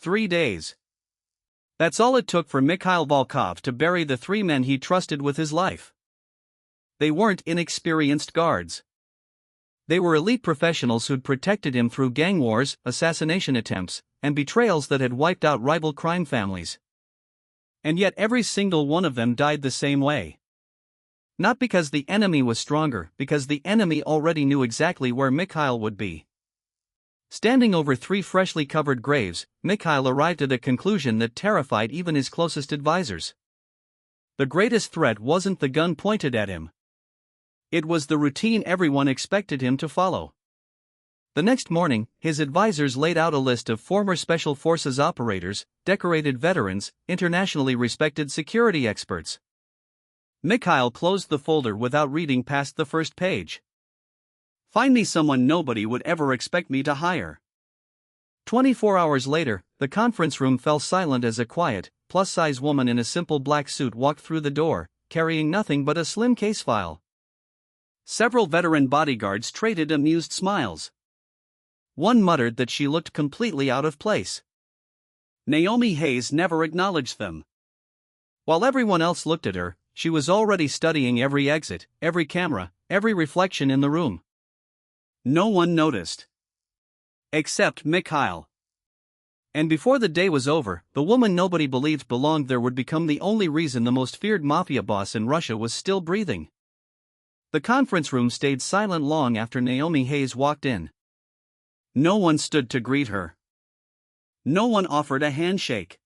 3 days. That's all it took for Mikhail Volkov to bury the 3 men he trusted with his life. They weren't inexperienced guards. They were elite professionals who'd protected him through gang wars, assassination attempts, and betrayals that had wiped out rival crime families. And yet every single one of them died the same way. Not because the enemy was stronger, because the enemy already knew exactly where Mikhail would be. Standing over 3 freshly covered graves, Mikhail arrived at a conclusion that terrified even his closest advisors. The greatest threat wasn't the gun pointed at him. It was the routine everyone expected him to follow. The next morning, his advisors laid out a list of former Special Forces operators, decorated veterans, internationally respected security experts. Mikhail closed the folder without reading past the first page. Find me someone nobody would ever expect me to hire. 24 hours later, the conference room fell silent as a quiet, plus-size woman in a simple black suit walked through the door, carrying nothing but a slim case file. Several veteran bodyguards traded amused smiles. One muttered that she looked completely out of place. Naomi Hayes never acknowledged them. While everyone else looked at her, she was already studying every exit, every camera, every reflection in the room. No one noticed. Except Mikhail. And before the day was over, the woman nobody believed belonged there would become the only reason the most feared mafia boss in Russia was still breathing. The conference room stayed silent long after Naomi Hayes walked in. No one stood to greet her. No one offered a handshake.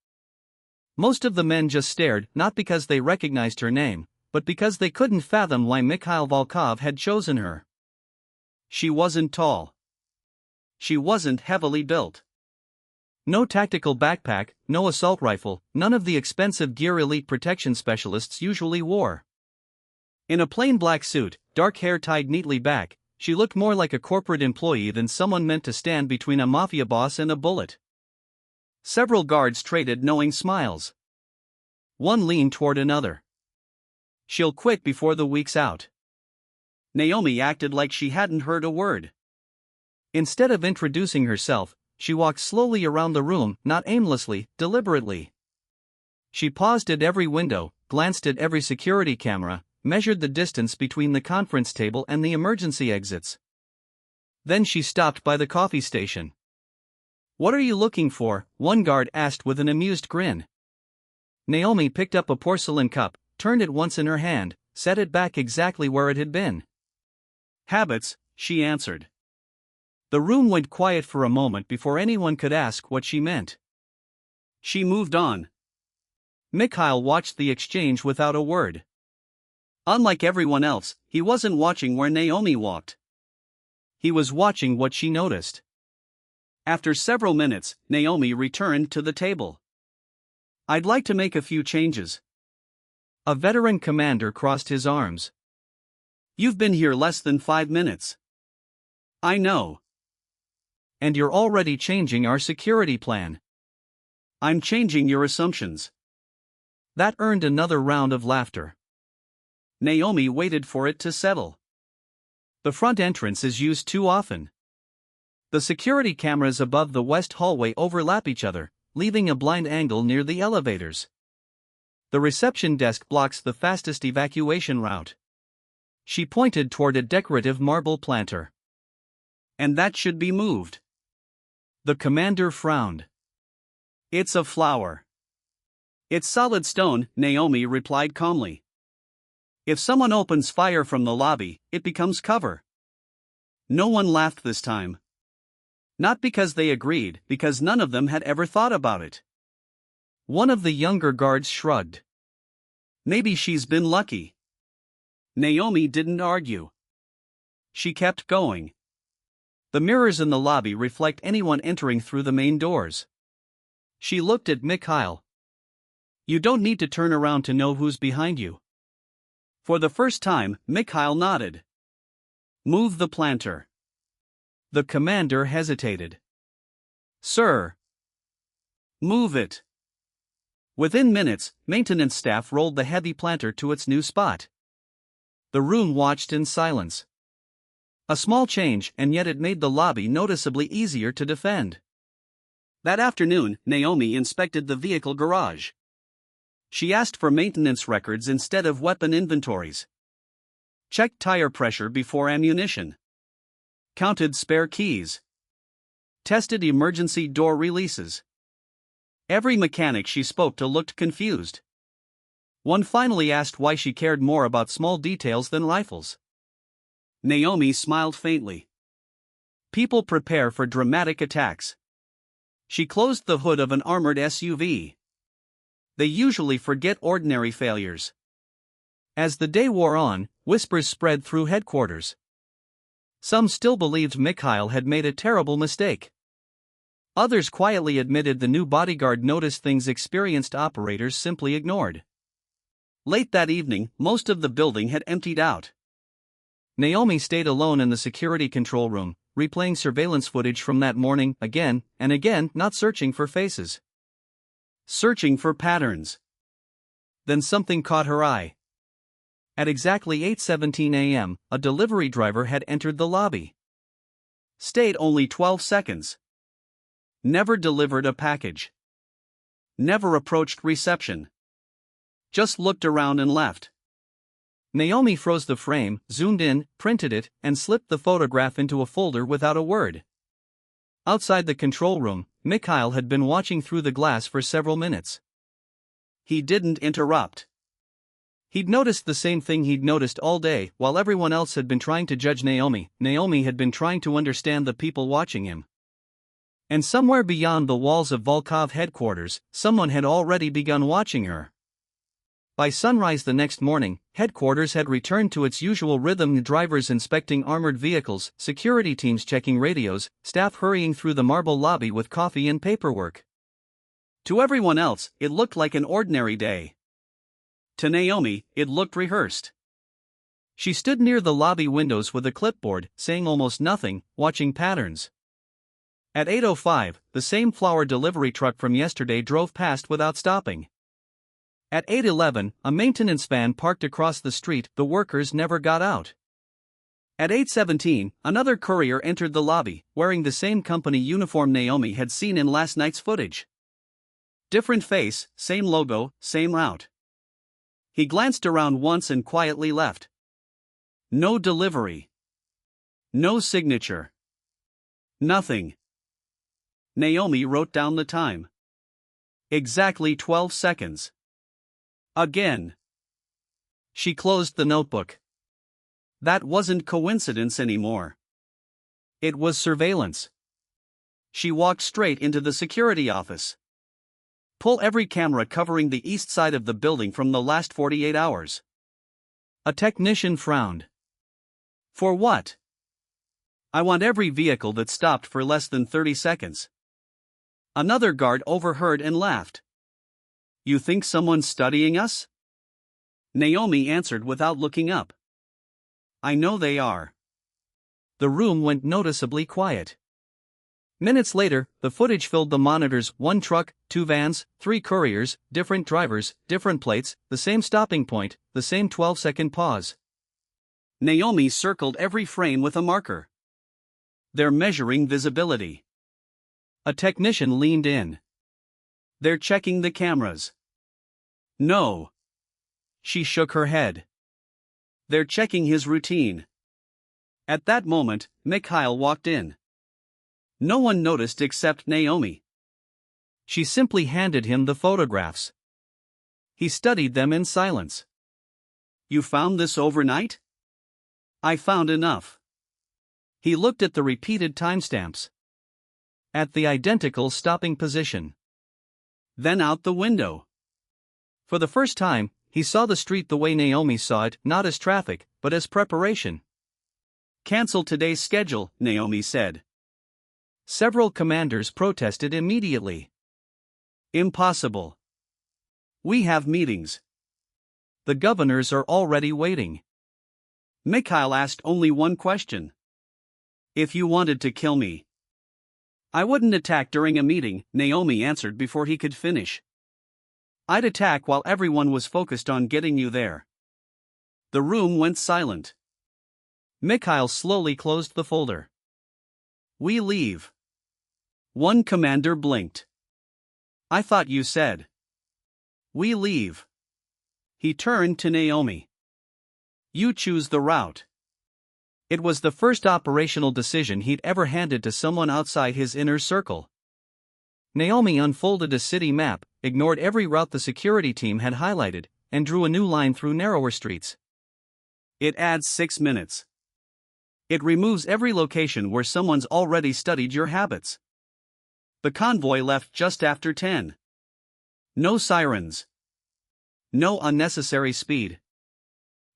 Most of the men just stared, not because they recognized her name, but because they couldn't fathom why Mikhail Volkov had chosen her. She wasn't tall. She wasn't heavily built. No tactical backpack, no assault rifle, none of the expensive gear elite protection specialists usually wore. In a plain black suit, dark hair tied neatly back, she looked more like a corporate employee than someone meant to stand between a mafia boss and a bullet. Several guards traded knowing smiles. One leaned toward another. She'll quit before the week's out. Naomi acted like she hadn't heard a word. Instead of introducing herself, she walked slowly around the room, not aimlessly, deliberately. She paused at every window, glanced at every security camera, measured the distance between the conference table and the emergency exits. Then she stopped by the coffee station. "What are you looking for?" one guard asked with an amused grin. Naomi picked up a porcelain cup, turned it once in her hand, set it back exactly where it had been. "Habits," she answered. The room went quiet for a moment before anyone could ask what she meant. She moved on. Mikhail watched the exchange without a word. Unlike everyone else, he wasn't watching where Naomi walked. He was watching what she noticed. After several minutes, Naomi returned to the table. "I'd like to make a few changes." A veteran commander crossed his arms. "You've been here less than 5 minutes. I know. And you're already changing our security plan." "I'm changing your assumptions." That earned another round of laughter. Naomi waited for it to settle. The front entrance is used too often. The security cameras above the west hallway overlap each other, leaving a blind angle near the elevators. The reception desk blocks the fastest evacuation route. She pointed toward a decorative marble planter. "And that should be moved." The commander frowned. "It's a flower." "It's solid stone," Naomi replied calmly. "If someone opens fire from the lobby, it becomes cover." No one laughed this time. Not because they agreed, because none of them had ever thought about it. One of the younger guards shrugged. "Maybe she's been lucky." Naomi didn't argue. She kept going. The mirrors in the lobby reflect anyone entering through the main doors. She looked at Mikhail. "You don't need to turn around to know who's behind you." For the first time, Mikhail nodded. "Move the planter." The commander hesitated. "Sir." "Move it." Within minutes, maintenance staff rolled the heavy planter to its new spot. The room watched in silence. A small change, and yet it made the lobby noticeably easier to defend. That afternoon, Naomi inspected the vehicle garage. She asked for maintenance records instead of weapon inventories. Checked tire pressure before ammunition. Counted spare keys. Tested emergency door releases. Every mechanic she spoke to looked confused. One finally asked why she cared more about small details than rifles. Naomi smiled faintly. People prepare for dramatic attacks. She closed the hood of an armored SUV. They usually forget ordinary failures. As the day wore on, whispers spread through headquarters. Some still believed Mikhail had made a terrible mistake. Others quietly admitted the new bodyguard noticed things experienced operators simply ignored. Late that evening, most of the building had emptied out. Naomi stayed alone in the security control room, replaying surveillance footage from that morning again and again, not searching for faces. Searching for patterns. Then something caught her eye. At exactly 8:17 a.m., a delivery driver had entered the lobby. Stayed only 12 seconds. Never delivered a package. Never approached reception. Just looked around and left. Naomi froze the frame, zoomed in, printed it, and slipped the photograph into a folder without a word. Outside the control room, Mikhail had been watching through the glass for several minutes. He didn't interrupt. He'd noticed the same thing he'd noticed all day. While everyone else had been trying to judge Naomi, Naomi had been trying to understand the people watching him. And somewhere beyond the walls of Volkov headquarters, someone had already begun watching her. By sunrise the next morning, headquarters had returned to its usual rhythm: drivers inspecting armored vehicles, security teams checking radios, staff hurrying through the marble lobby with coffee and paperwork. To everyone else, it looked like an ordinary day. To Naomi, it looked rehearsed. She stood near the lobby windows with a clipboard, saying almost nothing, watching patterns. At 8:05, the same flower delivery truck from yesterday drove past without stopping. At 8:11, a maintenance van parked across the street. The workers never got out. At 8:17, another courier entered the lobby, wearing the same company uniform Naomi had seen in last night's footage. Different face, same logo, same route. He glanced around once and quietly left. No delivery. No signature. Nothing. Naomi wrote down the time. Exactly 12 seconds. Again. She closed the notebook. That wasn't coincidence anymore. It was surveillance. She walked straight into the security office. Pull every camera covering the east side of the building from the last 48 hours. A technician frowned. For what? I want every vehicle that stopped for less than 30 seconds. Another guard overheard and laughed. You think someone's studying us? Naomi answered without looking up. I know they are. The room went noticeably quiet. Minutes later, the footage filled the monitors: one truck, two vans, three couriers, different drivers, different plates, the same stopping point, the same 12-second pause. Naomi circled every frame with a marker. They're measuring visibility. A technician leaned in. They're checking the cameras. No. She shook her head. They're checking his routine. At that moment, Mikhail walked in. No one noticed except Naomi. She simply handed him the photographs. He studied them in silence. You found this overnight? I found enough. He looked at the repeated timestamps. At the identical stopping position. Then out the window. For the first time, he saw the street the way Naomi saw it, not as traffic, but as preparation. Cancel today's schedule, Naomi said. Several commanders protested immediately. Impossible. We have meetings. The governors are already waiting. Mikhail asked only one question. If you wanted to kill me, I wouldn't attack during a meeting, Naomi answered before he could finish. I'd attack while everyone was focused on getting you there. The room went silent. Mikhail slowly closed the folder. We leave. One commander blinked. "I thought you said we leave." He turned to Naomi. "You choose the route." It was the first operational decision he'd ever handed to someone outside his inner circle. Naomi unfolded a city map, ignored every route the security team had highlighted, and drew a new line through narrower streets. It adds 6 minutes. It removes every location where someone's already studied your habits. The convoy left just after 10. No sirens. No unnecessary speed.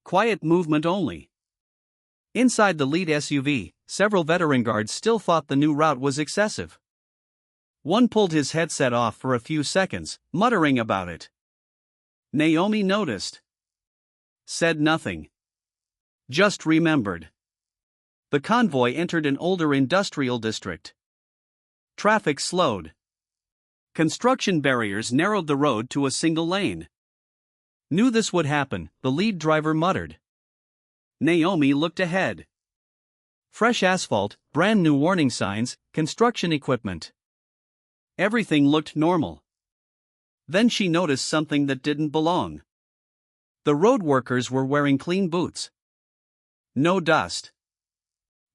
Quiet movement only. Inside the lead SUV, several veteran guards still thought the new route was excessive. One pulled his headset off for a few seconds, muttering about it. Naomi noticed. Said nothing. Just remembered. The convoy entered an older industrial district. Traffic slowed. Construction barriers narrowed the road to a single lane. Knew this would happen, the lead driver muttered. Naomi looked ahead. Fresh asphalt, brand new warning signs, construction equipment. Everything looked normal. Then she noticed something that didn't belong. The road workers were wearing clean boots. No dust.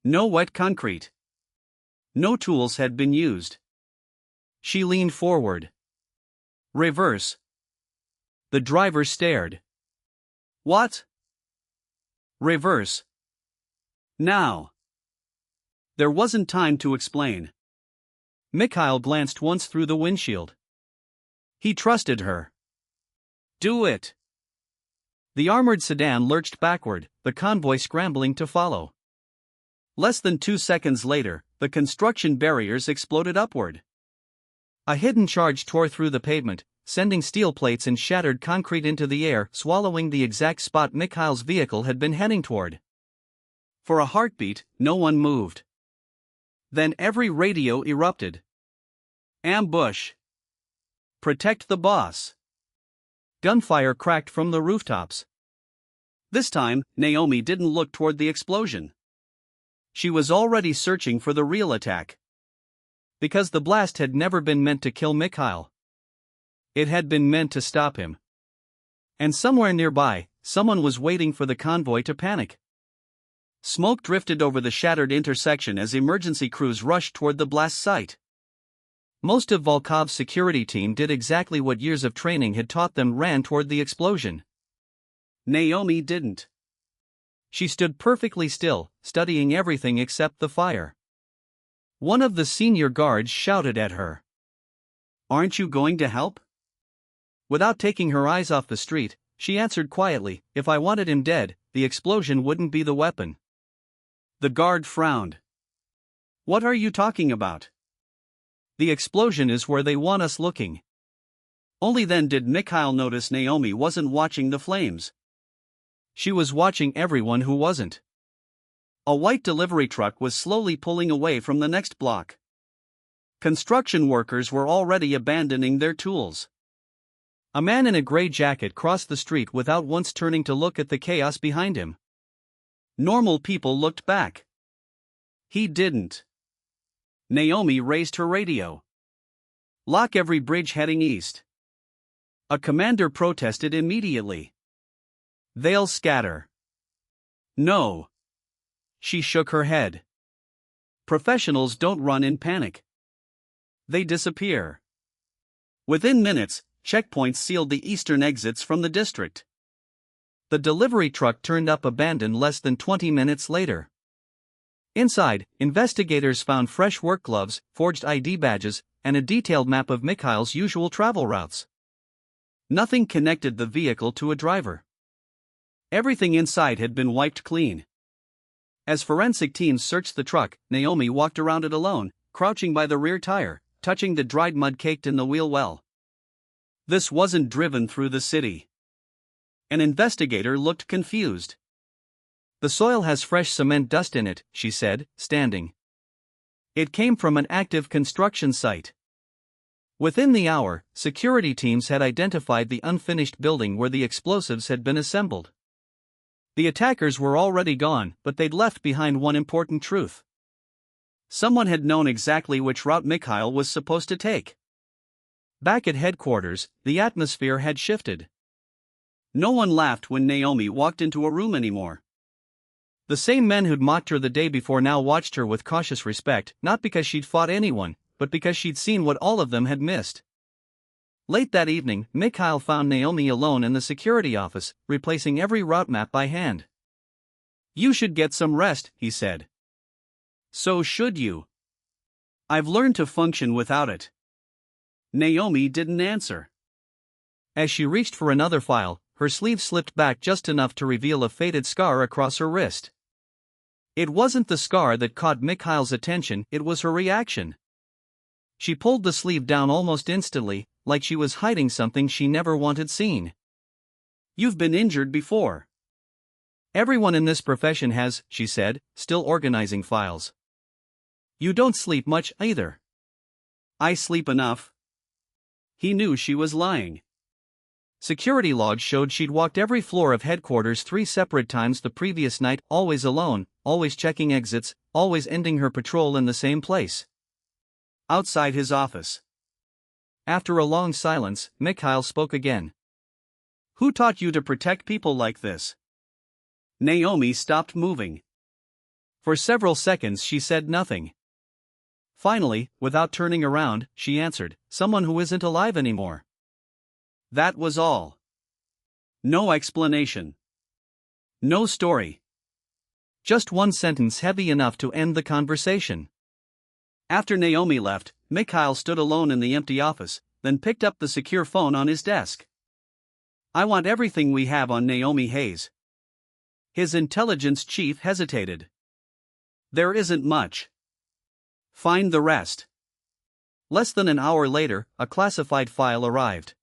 No wet concrete. No tools had been used. She leaned forward. Reverse. The driver stared. What? Reverse. Now. There wasn't time to explain. Mikhail glanced once through the windshield. He trusted her. Do it. The armored sedan lurched backward, the convoy scrambling to follow. Less than 2 seconds later, the construction barriers exploded upward. A hidden charge tore through the pavement, sending steel plates and shattered concrete into the air, swallowing the exact spot Mikhail's vehicle had been heading toward. For a heartbeat, no one moved. Then every radio erupted. Ambush. Protect the boss. Gunfire cracked from the rooftops. This time, Naomi didn't look toward the explosion. She was already searching for the real attack. Because the blast had never been meant to kill Mikhail. It had been meant to stop him. And somewhere nearby, someone was waiting for the convoy to panic. Smoke drifted over the shattered intersection as emergency crews rushed toward the blast site. Most of Volkov's security team did exactly what years of training had taught them, ran toward the explosion. Naomi didn't. She stood perfectly still, studying everything except the fire. One of the senior guards shouted at her. "Aren't you going to help?" Without taking her eyes off the street, she answered quietly, "If I wanted him dead, the explosion wouldn't be the weapon." The guard frowned. "What are you talking about?" "The explosion is where they want us looking." Only then did Mikhail notice Naomi wasn't watching the flames. She was watching everyone who wasn't. A white delivery truck was slowly pulling away from the next block. Construction workers were already abandoning their tools. A man in a gray jacket crossed the street without once turning to look at the chaos behind him. Normal people looked back. He didn't. Naomi raised her radio. "Lock every bridge heading east." A commander protested immediately. "They'll scatter." "No." She shook her head. "Professionals don't run in panic. They disappear." Within minutes, checkpoints sealed the eastern exits from the district. The delivery truck turned up abandoned less than 20 minutes later. Inside, investigators found fresh work gloves, forged ID badges, and a detailed map of Mikhail's usual travel routes. Nothing connected the vehicle to a driver. Everything inside had been wiped clean. As forensic teams searched the truck, Naomi walked around it alone, crouching by the rear tire, touching the dried mud caked in the wheel well. This wasn't driven through the city. An investigator looked confused. "The soil has fresh cement dust in it," she said, standing. "It came from an active construction site." Within the hour, security teams had identified the unfinished building where the explosives had been assembled. The attackers were already gone, but they'd left behind one important truth. Someone had known exactly which route Mikhail was supposed to take. Back at headquarters, the atmosphere had shifted. No one laughed when Naomi walked into a room anymore. The same men who'd mocked her the day before now watched her with cautious respect, not because she'd fought anyone, but because she'd seen what all of them had missed. Late that evening, Mikhail found Naomi alone in the security office, replacing every route map by hand. "You should get some rest," he said. "So should you. I've learned to function without it." Naomi didn't answer. As she reached for another file, her sleeve slipped back just enough to reveal a faded scar across her wrist. It wasn't the scar that caught Mikhail's attention, it was her reaction. She pulled the sleeve down almost instantly, like she was hiding something she never wanted seen. "You've been injured before." "Everyone in this profession has," she said, still organizing files. "You don't sleep much either." "I sleep enough." He knew she was lying. Security logs showed she'd walked every floor of headquarters 3 separate times the previous night, always alone, always checking exits, always ending her patrol in the same place. Outside his office. After a long silence, Mikhail spoke again. "Who taught you to protect people like this?" Naomi stopped moving. For several seconds she said nothing. Finally, without turning around, she answered, "Someone who isn't alive anymore." That was all. No explanation. No story. Just one sentence heavy enough to end the conversation. After Naomi left, Mikhail stood alone in the empty office, then picked up the secure phone on his desk. "I want everything we have on Naomi Hayes." His intelligence chief hesitated. "There isn't much. Find the rest." Less than an hour later, a classified file arrived.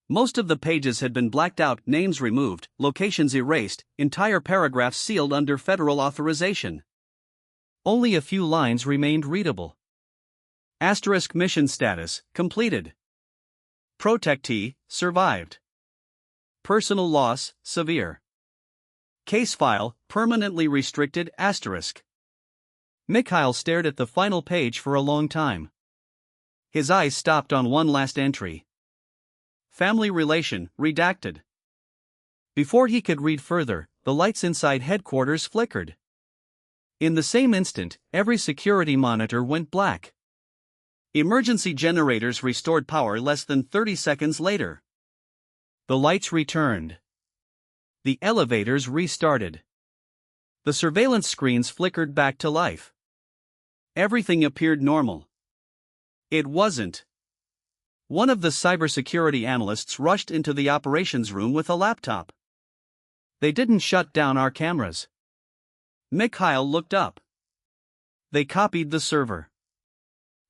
Most of the pages had been blacked out, names removed, locations erased, entire paragraphs sealed under federal authorization. Only a few lines remained readable. Asterisk mission status, completed. Protectee, survived. Personal loss, severe. Case file, permanently restricted, asterisk. Mikhail stared at the final page for a long time. His eyes stopped on one last entry. Family relation, redacted. Before he could read further, the lights inside headquarters flickered. In the same instant, every security monitor went black. Emergency generators restored power less than 30 seconds later. The lights returned. The elevators restarted. The surveillance screens flickered back to life. Everything appeared normal. It wasn't. One of the cybersecurity analysts rushed into the operations room with a laptop. "They didn't shut down our cameras." Mikhail looked up. "They copied the server."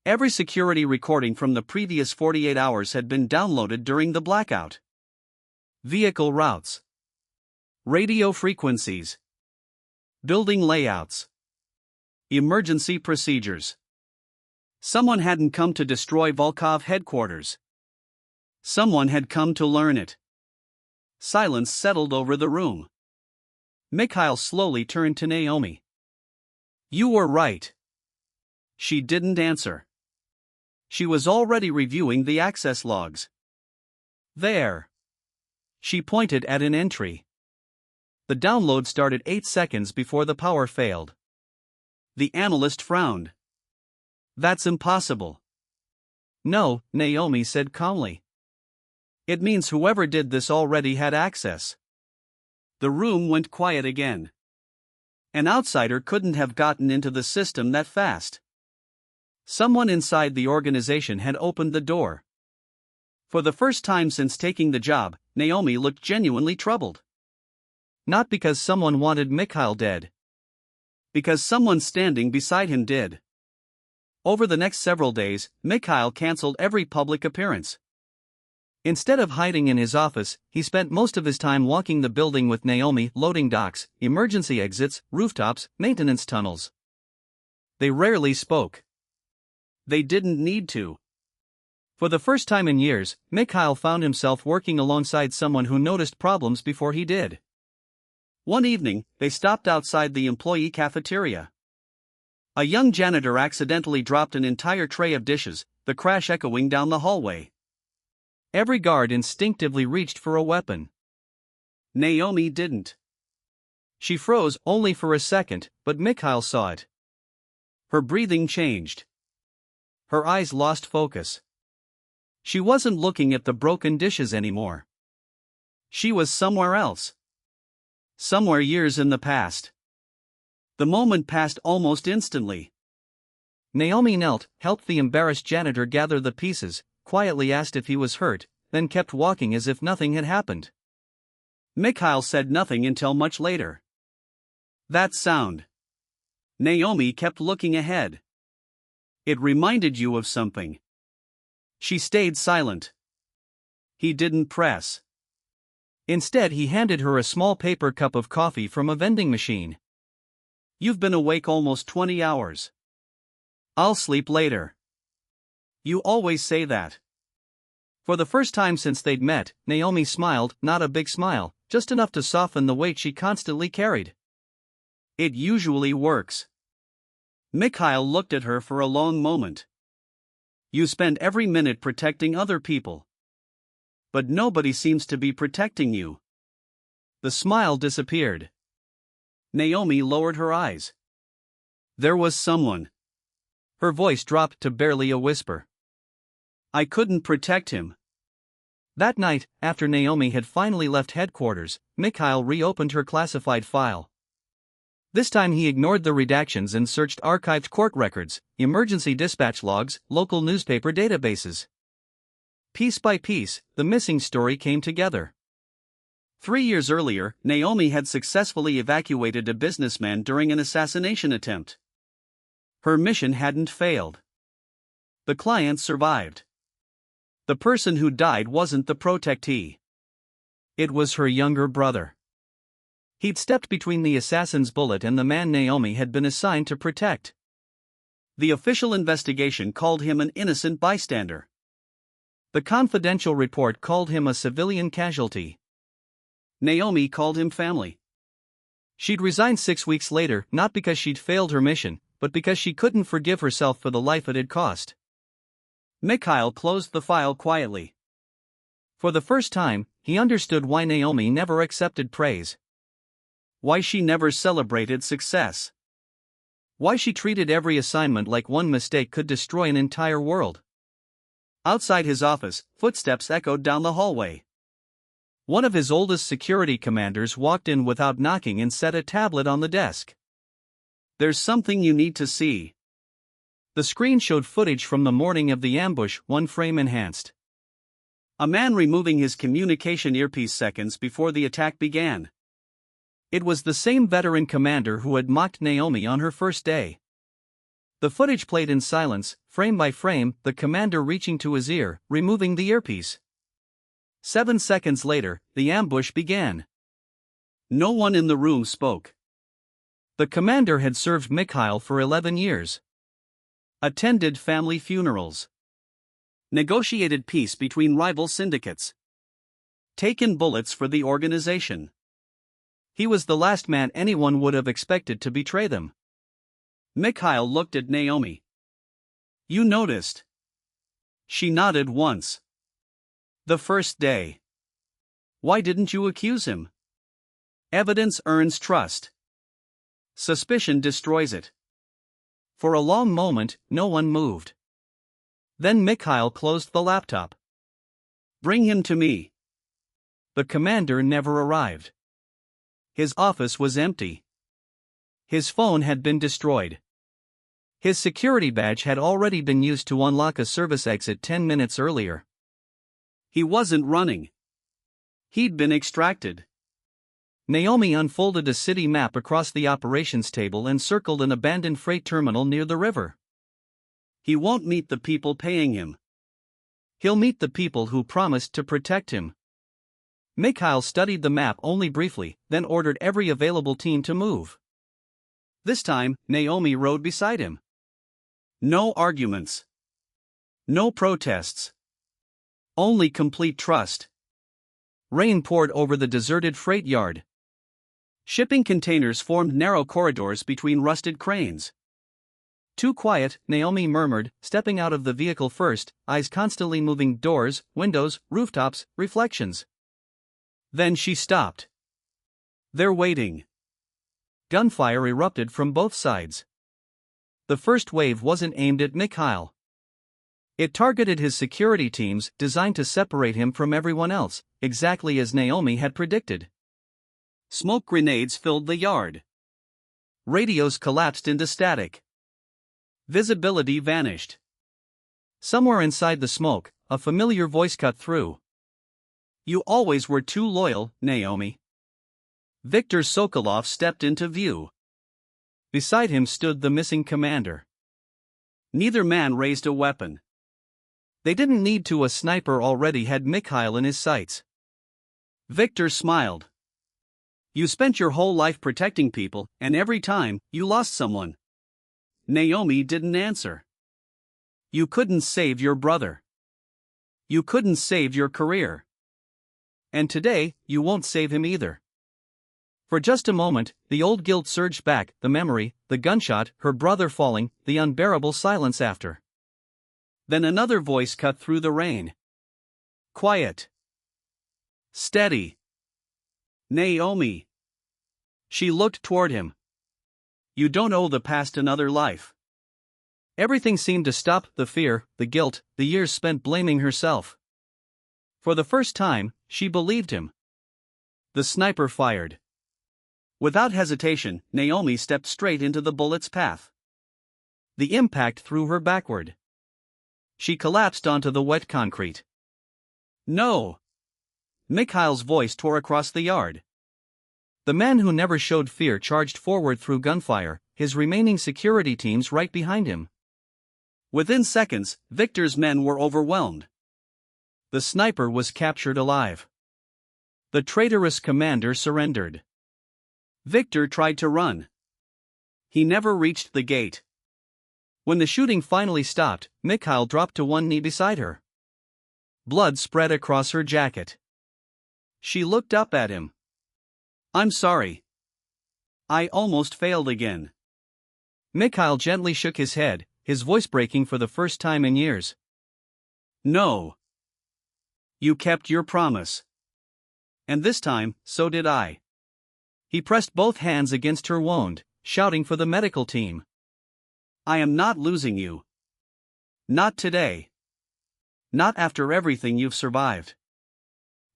Every security recording from the previous 48 hours had been downloaded during the blackout. Vehicle routes. Radio frequencies. Building layouts. Emergency procedures. Someone hadn't come to destroy Volkov headquarters. Someone had come to learn it. Silence settled over the room. Mikhail slowly turned to Naomi. "You were right." She didn't answer. She was already reviewing the access logs. "There." She pointed at an entry. The download started 8 seconds before the power failed. The analyst frowned. "That's impossible." "No," Naomi said calmly. "It means whoever did this already had access." The room went quiet again. An outsider couldn't have gotten into the system that fast. Someone inside the organization had opened the door. For the first time since taking the job, Naomi looked genuinely troubled. Not because someone wanted Mikhail dead. Because someone standing beside him did. Over the next several days, Mikhail canceled every public appearance. Instead of hiding in his office, he spent most of his time walking the building with Naomi, loading docks, emergency exits, rooftops, maintenance tunnels. They rarely spoke. They didn't need to. For the first time in years, Mikhail found himself working alongside someone who noticed problems before he did. One evening, they stopped outside the employee cafeteria. A young janitor accidentally dropped an entire tray of dishes, the crash echoing down the hallway. Every guard instinctively reached for a weapon. Naomi didn't. She froze only for a second, but Mikhail saw it. Her breathing changed. Her eyes lost focus. She wasn't looking at the broken dishes anymore. She was somewhere else. Somewhere years in the past. The moment passed almost instantly. Naomi knelt, helped the embarrassed janitor gather the pieces, quietly asked if he was hurt, then kept walking as if nothing had happened. Mikhail said nothing until much later. That sound. Naomi kept looking ahead. It reminded you of something. She stayed silent. He didn't press. Instead, he handed her a small paper cup of coffee from a vending machine. You've been awake almost 20 hours. I'll sleep later. You always say that. For the first time since they'd met, Naomi smiled, not a big smile, just enough to soften the weight she constantly carried. It usually works. Mikhail looked at her for a long moment. You spend every minute protecting other people. But nobody seems to be protecting you. The smile disappeared. Naomi lowered her eyes. There was someone. Her voice dropped to barely a whisper. I couldn't protect him. That night, after Naomi had finally left headquarters, Mikhail reopened her classified file. This time he ignored the redactions and searched archived court records, emergency dispatch logs, local newspaper databases. Piece by piece, the missing story came together. 3 years earlier, Naomi had successfully evacuated a businessman during an assassination attempt. Her mission hadn't failed. The client survived. The person who died wasn't the protectee. It was her younger brother. He'd stepped between the assassin's bullet and the man Naomi had been assigned to protect. The official investigation called him an innocent bystander. The confidential report called him a civilian casualty. Naomi called him family. She'd resigned 6 weeks later, not because she'd failed her mission, but because she couldn't forgive herself for the life it had cost. Mikhail closed the file quietly. For the first time, he understood why Naomi never accepted praise. Why she never celebrated success. Why she treated every assignment like one mistake could destroy an entire world. Outside his office, footsteps echoed down the hallway. One of his oldest security commanders walked in without knocking and set a tablet on the desk. There's something you need to see. The screen showed footage from the morning of the ambush, one frame enhanced. A man removing his communication earpiece seconds before the attack began. It was the same veteran commander who had mocked Naomi on her first day. The footage played in silence, frame by frame, the commander reaching to his ear, removing the earpiece. 7 seconds later, the ambush began. No one in the room spoke. The commander had served Mikhail for 11 years. Attended family funerals. Negotiated peace between rival syndicates. Taken bullets for the organization. He was the last man anyone would have expected to betray them. Mikhail looked at Naomi. You noticed. She nodded once. The first day. Why didn't you accuse him? Evidence earns trust. Suspicion destroys it. For a long moment, no one moved. Then Mikhail closed the laptop. Bring him to me. The commander never arrived. His office was empty. His phone had been destroyed. His security badge had already been used to unlock a service exit 10 minutes earlier. He wasn't running. He'd been extracted. Naomi unfolded a city map across the operations table and circled an abandoned freight terminal near the river. He won't meet the people paying him. He'll meet the people who promised to protect him. Mikhail studied the map only briefly, then ordered every available team to move. This time, Naomi rode beside him. No arguments. No protests. Only complete trust. Rain poured over the deserted freight yard. Shipping containers formed narrow corridors between rusted cranes. Too quiet, Naomi murmured, stepping out of the vehicle first, eyes constantly moving doors, windows, rooftops, reflections. Then she stopped. They're waiting. Gunfire erupted from both sides. The first wave wasn't aimed at Mikhail. It targeted his security teams, designed to separate him from everyone else, exactly as Naomi had predicted. Smoke grenades filled the yard. Radios collapsed into static. Visibility vanished. Somewhere inside the smoke, a familiar voice cut through. You always were too loyal, Naomi. Viktor Sokolov stepped into view. Beside him stood the missing commander. Neither man raised a weapon. They didn't need to. A sniper already had Mikhail in his sights. Viktor smiled. You spent your whole life protecting people, and every time, you lost someone. Naomi didn't answer. You couldn't save your brother. You couldn't save your career. And today, you won't save him either. For just a moment, the old guilt surged back, the memory, the gunshot, her brother falling, the unbearable silence after. Then another voice cut through the rain. Quiet. Steady. Naomi. She looked toward him. You don't owe the past another life. Everything seemed to stop, the fear, the guilt, the years spent blaming herself. For the first time, she believed him. The sniper fired. Without hesitation, Naomi stepped straight into the bullet's path. The impact threw her backward. She collapsed onto the wet concrete. No! Mikhail's voice tore across the yard. The man who never showed fear charged forward through gunfire, his remaining security teams right behind him. Within seconds, Viktor's men were overwhelmed. The sniper was captured alive. The traitorous commander surrendered. Viktor tried to run. He never reached the gate. When the shooting finally stopped, Mikhail dropped to one knee beside her. Blood spread across her jacket. She looked up at him. I'm sorry. I almost failed again. Mikhail gently shook his head, his voice breaking for the first time in years. No. You kept your promise. And this time, so did I. He pressed both hands against her wound, shouting for the medical team. I am not losing you. Not today. Not after everything you've survived.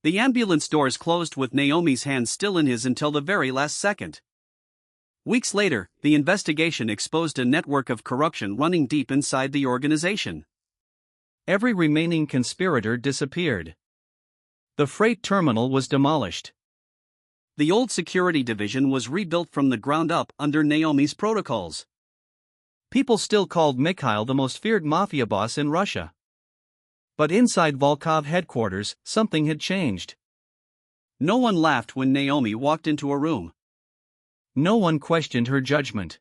The ambulance doors closed with Naomi's hand still in his until the very last second. Weeks later, the investigation exposed a network of corruption running deep inside the organization. Every remaining conspirator disappeared. The freight terminal was demolished. The old security division was rebuilt from the ground up under Naomi's protocols. People still called Mikhail the most feared mafia boss in Russia. But inside Volkov headquarters, something had changed. No one laughed when Naomi walked into a room. No one questioned her judgment.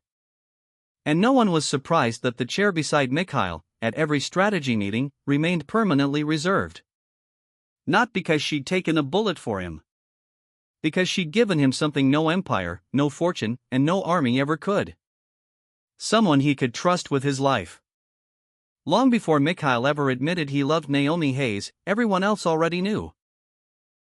And no one was surprised that the chair beside Mikhail, at every strategy meeting, remained permanently reserved. Not because she'd taken a bullet for him. Because she'd given him something no empire, no fortune, and no army ever could. Someone he could trust with his life. Long before Mikhail ever admitted he loved Naomi Hayes, everyone else already knew.